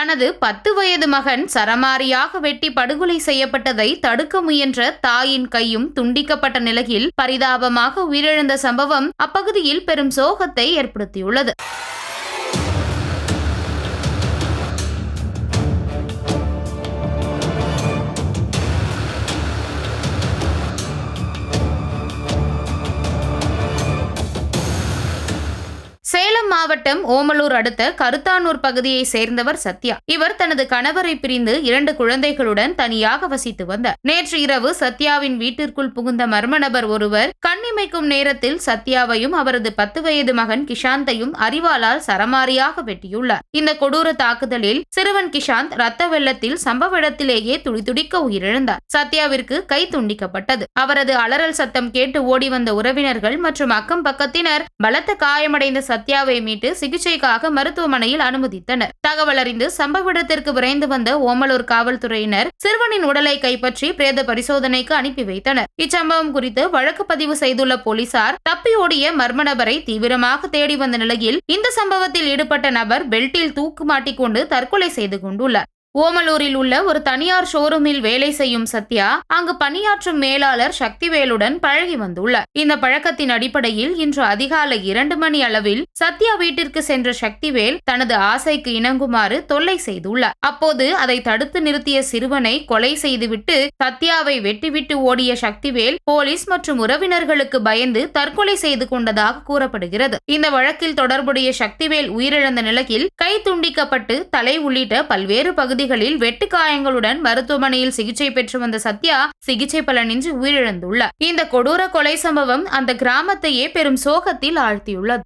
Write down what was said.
தனது 10 வயது மகன் சரமாரியாக வெட்டி படுகொலை செய்யப்பட்டதை தடுக்க முயன்ற தாயின் கையும் துண்டிக்கப்பட்ட நிலையில் பரிதாபமாக உயிரிழந்த சம்பவம் அப்பகுதியில் பெரும் சோகத்தை ஏற்படுத்தியுள்ளது. சேலம் மாவட்டம் ஓமலூர் அடுத்த கருத்தானூர் பகுதியை சேர்ந்தவர் சத்யா. இவர் தனது கணவரை பிரிந்து 2 குழந்தைகளுடன் தனியாக வசித்து வந்தார். நேற்று இரவு சத்யாவின் வீட்டிற்குள் புகுந்த மர்ம நபர் ஒருவர் கண்ணிமைக்கும் நேரத்தில் சத்யாவையும் அவரது 10 வயது மகன் கிஷாந்தையும் அரிவாளால் சரமாரியாக வெட்டியுள்ளார். இந்த கொடூர தாக்குதலில் சிறுவன் கிஷாந்த் ரத்த வெள்ளத்தில் சம்பவ இடத்திலேயே துடிதுடிக்க உயிரிழந்தார். சத்யாவிற்கு கை துண்டிக்கப்பட்டது. அவரது அலறல் சத்தம் கேட்டு ஓடி வந்த உறவினர்கள் மற்றும் அக்கம் பக்கத்தினர் பலத்த காயமடைந்த சத்யாவை மீட்டு சிகிச்சைக்காக மருத்துவமனையில் அனுமதித்தனர். தகவல் அறிந்து சம்பவ இடத்திற்கு விரைந்து வந்த ஓமலூர் காவல்துறையினர் சிறுவனின் உடலை கைப்பற்றி பிரேத பரிசோதனைக்கு அனுப்பி வைத்தனர். இச்சம்பவம் குறித்து வழக்கு பதிவு செய்துள்ள போலீசார் தப்பி ஓடிய மர்ம நபரை தீவிரமாக தேடி வந்த நிலையில் இந்த சம்பவத்தில் ஈடுபட்ட நபர் பெல்ட்டில் தூக்கு மாட்டிக்கொண்டு தற்கொலை செய்து கொண்டுள்ளார். ஓமலூரில் உள்ள ஒரு தனியார் ஷோரூமில் வேலை செய்யும் சத்யா அங்கு பணியாற்றும் மேலாளர் சக்திவேலுடன் பழகி வந்துள்ளார். இந்த பழக்கத்தின் அடிப்படையில் இன்று அதிகாலை 2 மணி அளவில் சத்யா வீட்டிற்கு சென்ற சக்திவேல் தனது ஆசைக்கு இணங்குமாறு தொல்லை செய்துள்ளார். அப்போது அதை தடுத்து நிறுத்திய சிறுவனை கொலை செய்துவிட்டு சத்யாவை வெட்டிவிட்டு ஓடிய சக்திவேல் போலீஸ் மற்றும் உறவினர்களுக்கு பயந்து தற்கொலை செய்து கொண்டதாக கூறப்படுகிறது. இந்த வழக்கில் தொடர்புடைய சக்திவேல் உயிரிழந்த நிலையில் கை துண்டிக்கப்பட்டு தலை உள்ளிட்ட பல்வேறு பகுதிகளில் வெட்டு காயங்களுடன் மருத்துவமனையில் சிகிச்சை பெற்று வந்த சத்யா சிகிச்சை பலனின்றி உயிரிழந்துள்ளார். இந்த கொடூர கொலை சம்பவம் அந்த கிராமத்தையே பெரும் சோகத்தில் ஆழ்த்தியுள்ளது.